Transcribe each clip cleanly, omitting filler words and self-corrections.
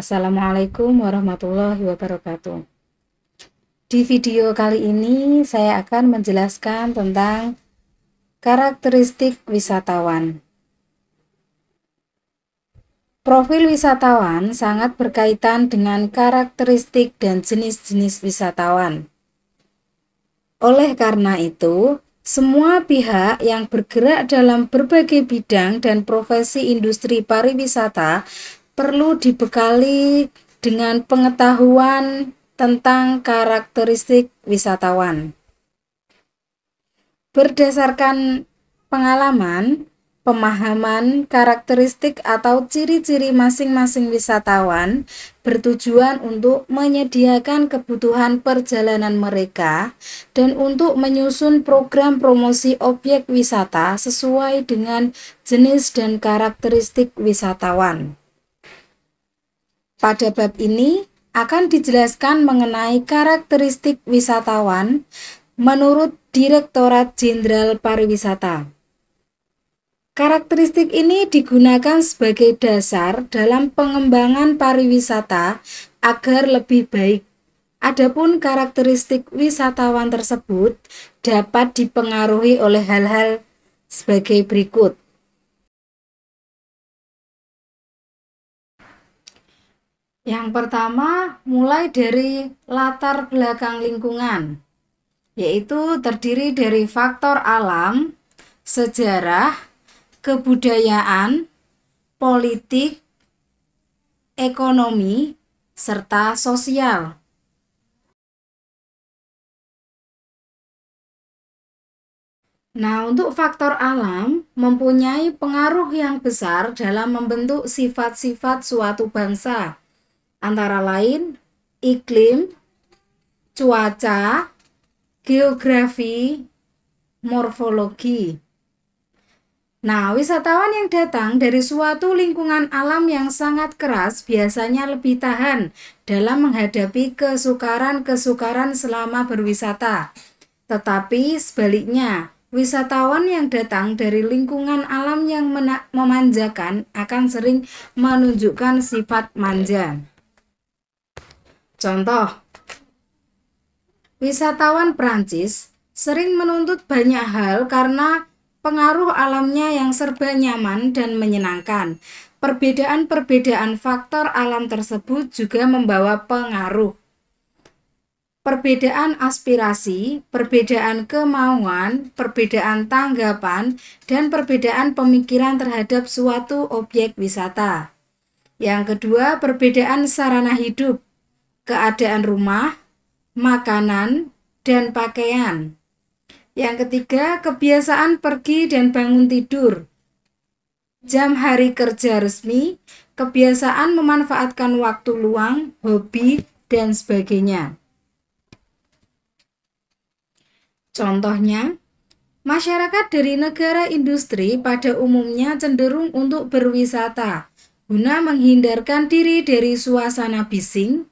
Assalamualaikum warahmatullahi wabarakatuh. Di video kali ini saya akan menjelaskan tentang karakteristik wisatawan. Profil wisatawan sangat berkaitan dengan karakteristik dan jenis-jenis wisatawan. Oleh karena itu, semua pihak yang bergerak dalam berbagai bidang dan profesi industri pariwisata perlu dibekali dengan pengetahuan tentang karakteristik wisatawan. Berdasarkan pengalaman, pemahaman karakteristik atau ciri-ciri masing-masing wisatawan bertujuan untuk menyediakan kebutuhan perjalanan mereka dan untuk menyusun program promosi objek wisata sesuai dengan jenis dan karakteristik wisatawan. Pada bab ini akan dijelaskan mengenai karakteristik wisatawan menurut Direktorat Jenderal Pariwisata. Karakteristik ini digunakan sebagai dasar dalam pengembangan pariwisata agar lebih baik. Adapun karakteristik wisatawan tersebut dapat dipengaruhi oleh hal-hal sebagai berikut. Yang pertama, mulai dari latar belakang lingkungan, yaitu terdiri dari faktor alam, sejarah, kebudayaan, politik, ekonomi, serta sosial. Nah, untuk faktor alam mempunyai pengaruh yang besar dalam membentuk sifat-sifat suatu bangsa, antara lain iklim, cuaca, geografi, morfologi. Nah, wisatawan yang datang dari suatu lingkungan alam yang sangat keras biasanya lebih tahan dalam menghadapi kesukaran-kesukaran selama berwisata. Tetapi sebaliknya, wisatawan yang datang dari lingkungan alam yang memanjakan akan sering menunjukkan sifat manja. Contoh, wisatawan Prancis sering menuntut banyak hal karena pengaruh alamnya yang serba nyaman dan menyenangkan. Perbedaan-perbedaan faktor alam tersebut juga membawa pengaruh. Perbedaan aspirasi, perbedaan kemauan, perbedaan tanggapan, dan perbedaan pemikiran terhadap suatu objek wisata. Yang kedua, perbedaan sarana hidup, keadaan rumah, makanan, dan pakaian. Yang ketiga, kebiasaan pergi dan bangun tidur, jam hari kerja resmi, kebiasaan memanfaatkan waktu luang, hobi, dan sebagainya. Contohnya, masyarakat dari negara industri pada umumnya cenderung untuk berwisata guna menghindarkan diri dari suasana bising,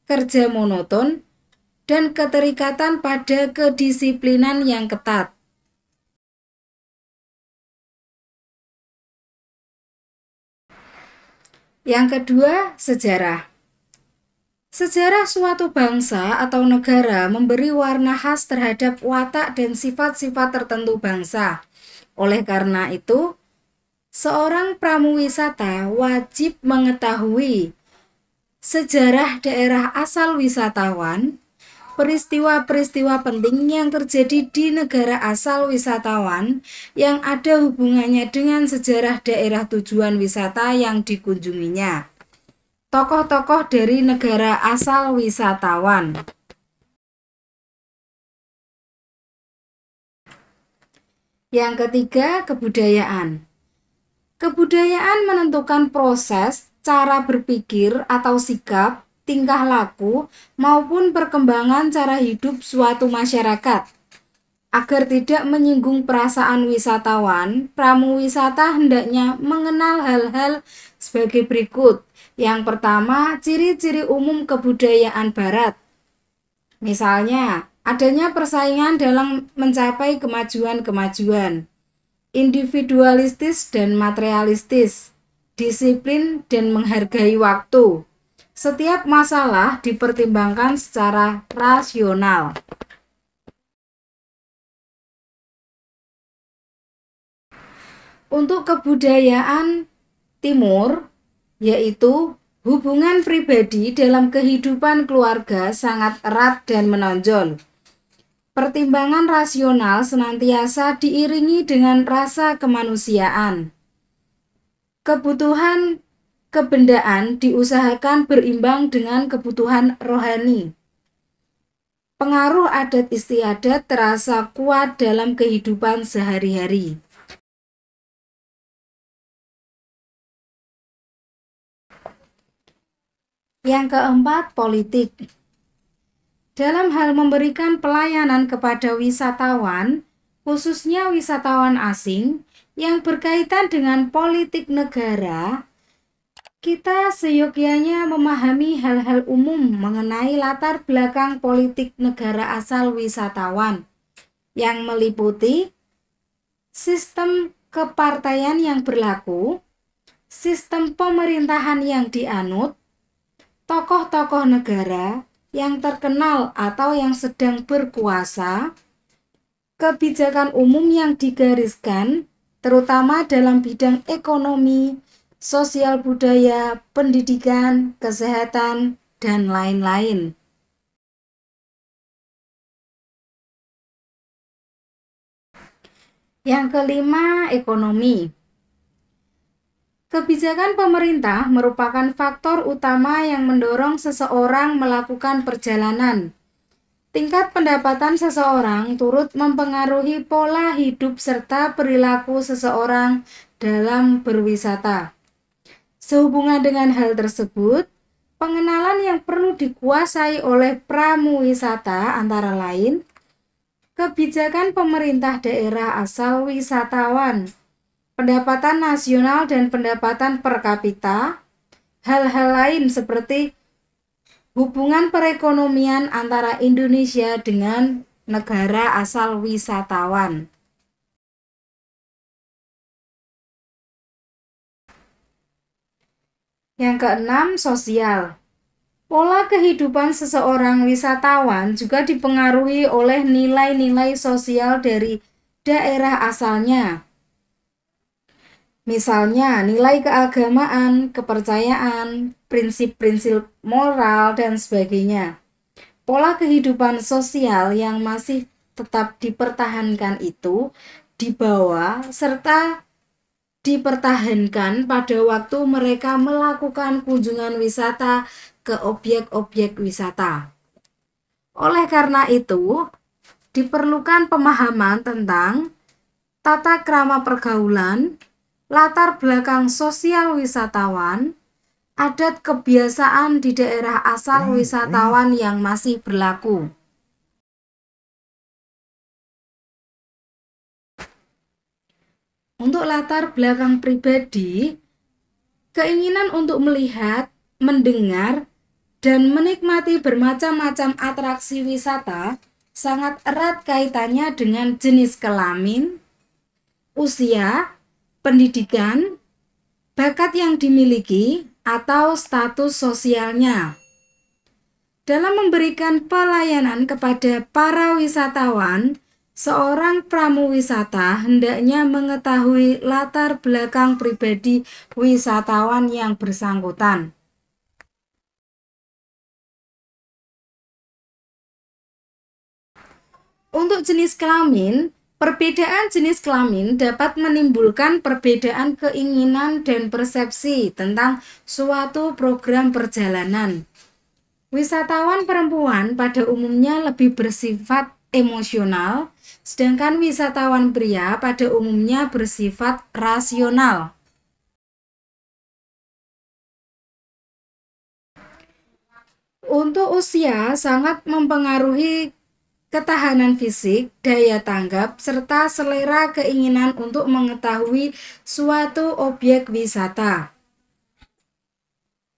kerja monoton, dan keterikatan pada kedisiplinan yang ketat. Yang kedua, sejarah. Sejarah suatu bangsa atau negara memberi warna khas terhadap watak dan sifat-sifat tertentu bangsa. Oleh karena itu, seorang pramuwisata wajib mengetahui sejarah daerah asal wisatawan, peristiwa-peristiwa penting yang terjadi di negara asal wisatawan yang ada hubungannya dengan sejarah daerah tujuan wisata yang dikunjunginya. Tokoh-tokoh dari negara asal wisatawan. Yang ketiga, kebudayaan. Kebudayaan menentukan proses, cara berpikir atau sikap, tingkah laku, maupun perkembangan cara hidup suatu masyarakat. Agar tidak menyinggung perasaan wisatawan, pramuwisata hendaknya mengenal hal-hal sebagai berikut. Yang pertama, ciri-ciri umum kebudayaan Barat. Misalnya, adanya persaingan dalam mencapai kemajuan-kemajuan, individualistis dan materialistis, disiplin dan menghargai waktu, Setiap masalah dipertimbangkan secara rasional. Untuk kebudayaan Timur, yaitu hubungan pribadi dalam kehidupan keluarga sangat erat dan menonjol. Pertimbangan rasional senantiasa diiringi dengan rasa kemanusiaan. Kebutuhan kebendaan diusahakan berimbang dengan kebutuhan rohani. Pengaruh adat istiadat terasa kuat dalam kehidupan sehari-hari. Yang keempat, politik. Dalam hal memberikan pelayanan kepada wisatawan, khususnya wisatawan asing, yang berkaitan dengan politik negara, kita seyogyanya memahami hal-hal umum mengenai latar belakang politik negara asal wisatawan, yang meliputi sistem kepartaian yang berlaku, sistem pemerintahan yang dianut, tokoh-tokoh negara yang terkenal atau yang sedang berkuasa, kebijakan umum yang digariskan, terutama dalam bidang ekonomi, sosial budaya, pendidikan, kesehatan, dan lain-lain. Yang kelima, ekonomi. Kebijakan pemerintah merupakan faktor utama yang mendorong seseorang melakukan perjalanan. Tingkat pendapatan seseorang turut mempengaruhi pola hidup serta perilaku seseorang dalam berwisata. Sehubungan dengan hal tersebut, pengenalan yang perlu dikuasai oleh pramuwisata antara lain kebijakan pemerintah daerah asal wisatawan, pendapatan nasional dan pendapatan per kapita, hal-hal lain seperti hubungan perekonomian antara Indonesia dengan negara asal wisatawan. Yang keenam, sosial. Pola kehidupan seseorang wisatawan juga dipengaruhi oleh nilai-nilai sosial dari daerah asalnya. Misalnya, nilai keagamaan, kepercayaan, prinsip-prinsip moral, dan sebagainya. Pola kehidupan sosial yang masih tetap dipertahankan itu dibawa serta dipertahankan pada waktu mereka melakukan kunjungan wisata ke objek-objek wisata. Oleh karena itu, diperlukan pemahaman tentang tata krama pergaulan, latar belakang sosial wisatawan, adat kebiasaan di daerah asal wisatawan yang masih berlaku. Untuk latar belakang pribadi, keinginan untuk melihat, mendengar, dan menikmati bermacam-macam atraksi wisata sangat erat kaitannya dengan jenis kelamin, usia, pendidikan, bakat yang dimiliki, atau status sosialnya. Dalam memberikan pelayanan kepada para wisatawan, seorang pramuwisata hendaknya mengetahui latar belakang pribadi wisatawan yang bersangkutan. Untuk jenis kelamin, perbedaan jenis kelamin dapat menimbulkan perbedaan keinginan dan persepsi tentang suatu program perjalanan. Wisatawan perempuan pada umumnya lebih bersifat emosional, sedangkan wisatawan pria pada umumnya bersifat rasional. Untuk usia sangat mempengaruhi ketahanan fisik, daya tanggap, serta selera keinginan untuk mengetahui suatu objek wisata.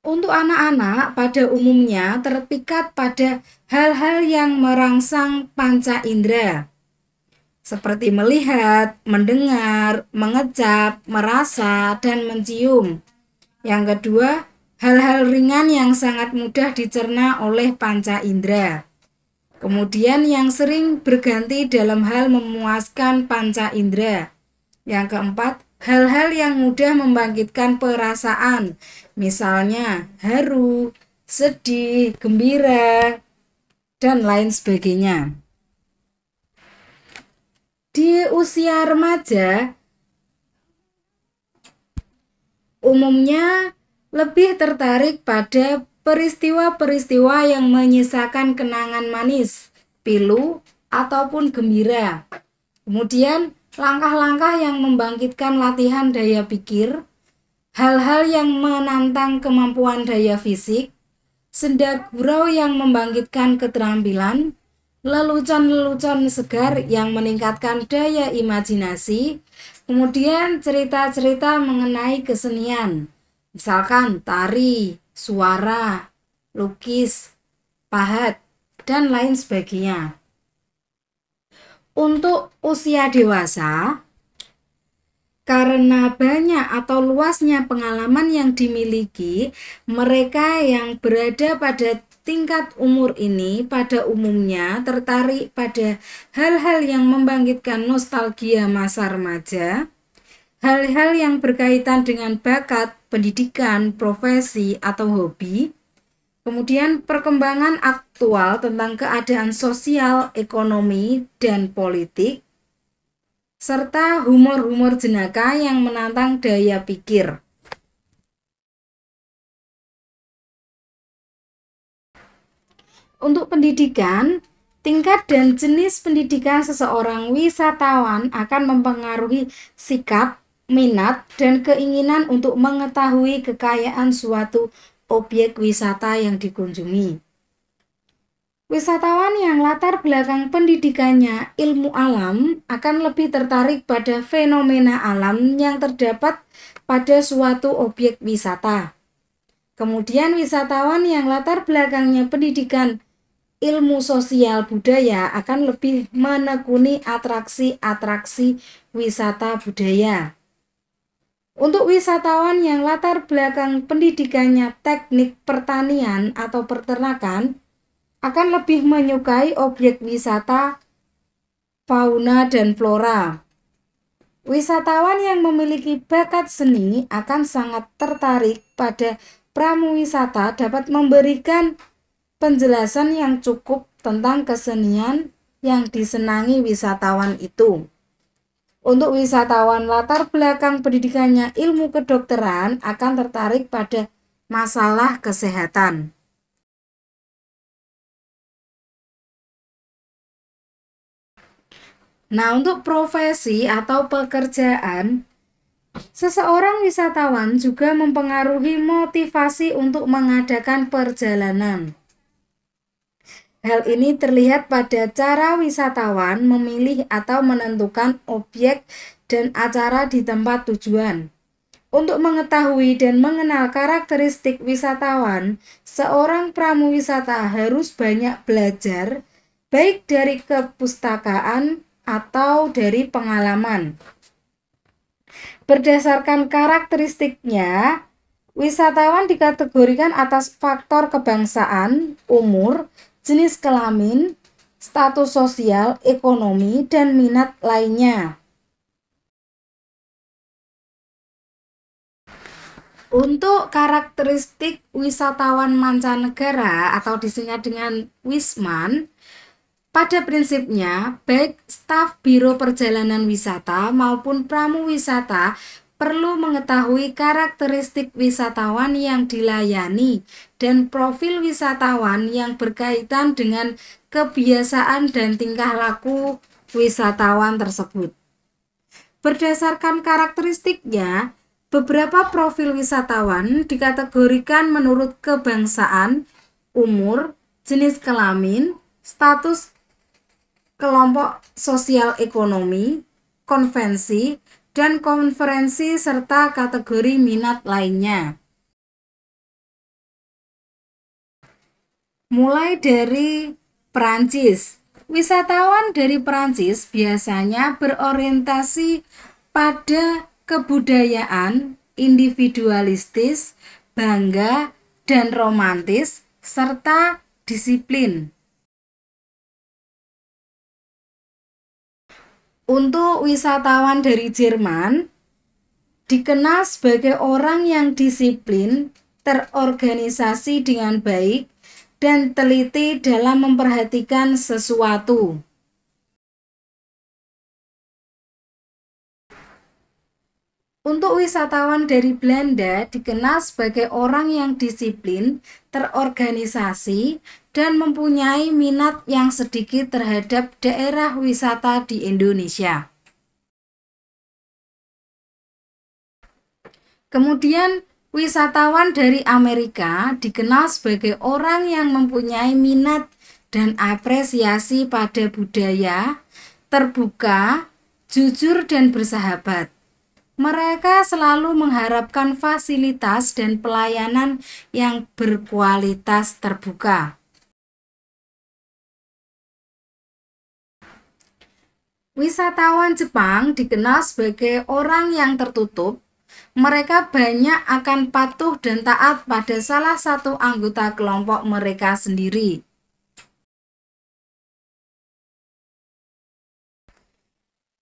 Untuk anak-anak pada umumnya terpikat pada hal-hal yang merangsang panca indera, seperti melihat, mendengar, mengecap, merasa, dan mencium. Yang kedua, hal-hal ringan yang sangat mudah dicerna oleh panca indera. Kemudian yang sering berganti dalam hal memuaskan panca indera. Yang keempat, hal-hal yang mudah membangkitkan perasaan, misalnya haru, sedih, gembira, dan lain sebagainya. Di usia remaja, umumnya lebih tertarik pada peristiwa-peristiwa yang menyisakan kenangan manis, pilu, ataupun gembira. Kemudian, langkah-langkah yang membangkitkan latihan daya pikir, hal-hal yang menantang kemampuan daya fisik, senda gurau yang membangkitkan keterampilan, lelucon-lelucon segar yang meningkatkan daya imajinasi, kemudian cerita-cerita mengenai kesenian, misalkan tari, suara, lukis, pahat, dan lain sebagainya. Untuk usia dewasa, karena banyak atau luasnya pengalaman yang dimiliki, mereka yang berada pada tingkat umur ini pada umumnya tertarik pada hal-hal yang membangkitkan nostalgia masa remaja, hal-hal yang berkaitan dengan bakat, pendidikan, profesi, atau hobi. Kemudian perkembangan aktual tentang keadaan sosial, ekonomi, dan politik, serta humor-humor jenaka yang menantang daya pikir. Untuk pendidikan, tingkat dan jenis pendidikan seseorang wisatawan akan mempengaruhi sikap, minat, dan keinginan untuk mengetahui kekayaan suatu objek wisata yang dikunjungi. Wisatawan yang latar belakang pendidikannya ilmu alam akan lebih tertarik pada fenomena alam yang terdapat pada suatu objek wisata. Kemudian wisatawan yang latar belakangnya pendidikan ilmu sosial budaya akan lebih menekuni atraksi-atraksi wisata budaya. Untuk wisatawan yang latar belakang pendidikannya teknik pertanian atau peternakan, akan lebih menyukai objek wisata fauna dan flora. Wisatawan yang memiliki bakat seni akan sangat tertarik pada pramuwisata dapat memberikan penjelasan yang cukup tentang kesenian yang disenangi wisatawan itu. Untuk wisatawan latar belakang pendidikannya ilmu kedokteran akan tertarik pada masalah kesehatan. Nah, untuk profesi atau pekerjaan, seseorang wisatawan juga mempengaruhi motivasi untuk mengadakan perjalanan. Hal ini terlihat pada cara wisatawan memilih atau menentukan objek dan acara di tempat tujuan. Untuk mengetahui dan mengenal karakteristik wisatawan, seorang pramuwisata harus banyak belajar, baik dari kepustakaan atau dari pengalaman. Berdasarkan karakteristiknya, wisatawan dikategorikan atas faktor kebangsaan, umur, jenis kelamin, status sosial, ekonomi, dan minat lainnya. Untuk karakteristik wisatawan mancanegara atau disingkat dengan Wisman, pada prinsipnya baik staf biro perjalanan wisata maupun pramuwisata perlu mengetahui karakteristik wisatawan yang dilayani dan profil wisatawan yang berkaitan dengan kebiasaan dan tingkah laku wisatawan tersebut. Berdasarkan karakteristiknya, beberapa profil wisatawan dikategorikan menurut kebangsaan, umur, jenis kelamin, status kelompok sosial ekonomi, konvensi, dan konferensi serta kategori minat lainnya. Mulai dari Perancis. Wisatawan dari Perancis biasanya berorientasi pada kebudayaan individualistis bangga, dan romantis, serta disiplin. Untuk wisatawan dari Jerman, dikenal sebagai orang yang disiplin, terorganisasi dengan baik, dan teliti dalam memperhatikan sesuatu. Untuk wisatawan dari Belanda dikenal sebagai orang yang disiplin, terorganisasi, dan mempunyai minat yang sedikit terhadap daerah wisata di Indonesia. Kemudian wisatawan dari Amerika dikenal sebagai orang yang mempunyai minat dan apresiasi pada budaya, terbuka, jujur, dan bersahabat. Mereka selalu mengharapkan fasilitas dan pelayanan yang berkualitas terbuka. Wisatawan Jepang dikenal sebagai orang yang tertutup. Mereka banyak akan patuh dan taat pada salah satu anggota kelompok mereka sendiri.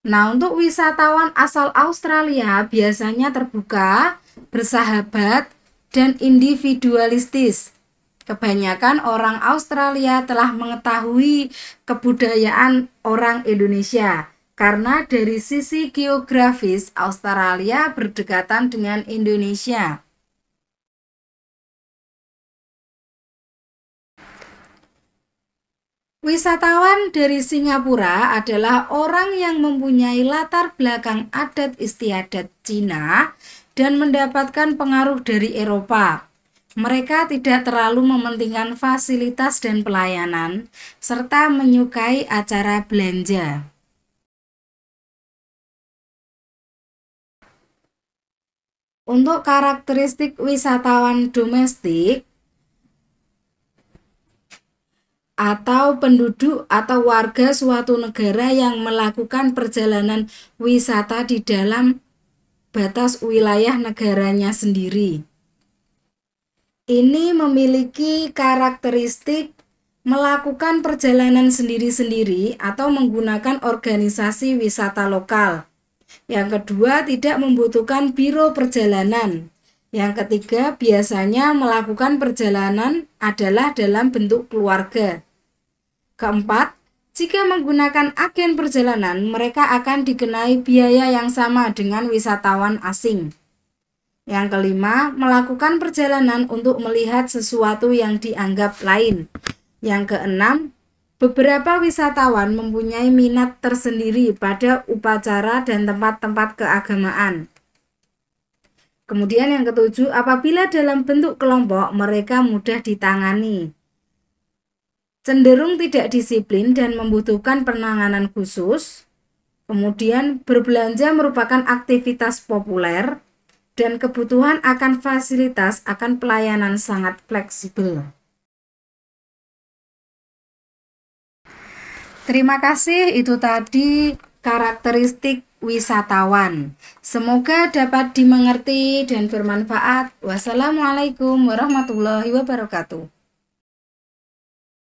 Nah, untuk wisatawan asal Australia biasanya terbuka, bersahabat, dan individualistis. Kebanyakan orang Australia telah mengetahui kebudayaan orang Indonesia karena dari sisi geografis Australia berdekatan dengan Indonesia. Wisatawan dari Singapura adalah orang yang mempunyai latar belakang adat istiadat Cina dan mendapatkan pengaruh dari Eropa. Mereka tidak terlalu mementingkan fasilitas dan pelayanan, serta menyukai acara belanja. Untuk karakteristik wisatawan domestik atau penduduk atau warga suatu negara yang melakukan perjalanan wisata di dalam batas wilayah negaranya sendiri. Ini memiliki karakteristik melakukan perjalanan sendiri-sendiri atau menggunakan organisasi wisata lokal. Yang kedua, tidak membutuhkan biro perjalanan. Yang ketiga, biasanya melakukan perjalanan adalah dalam bentuk keluarga. Keempat, jika menggunakan agen perjalanan, mereka akan dikenai biaya yang sama dengan wisatawan asing. Yang kelima, melakukan perjalanan untuk melihat sesuatu yang dianggap lain. Yang keenam, beberapa wisatawan mempunyai minat tersendiri pada upacara dan tempat-tempat keagamaan. Kemudian yang ketujuh, apabila dalam bentuk kelompok, mereka mudah ditangani. Cenderung tidak disiplin dan membutuhkan penanganan khusus. Kemudian berbelanja merupakan aktivitas populer. Dan kebutuhan akan fasilitas akan pelayanan sangat fleksibel. Terima kasih, itu tadi karakteristik wisatawan. Semoga dapat dimengerti dan bermanfaat. Wassalamualaikum warahmatullahi wabarakatuh.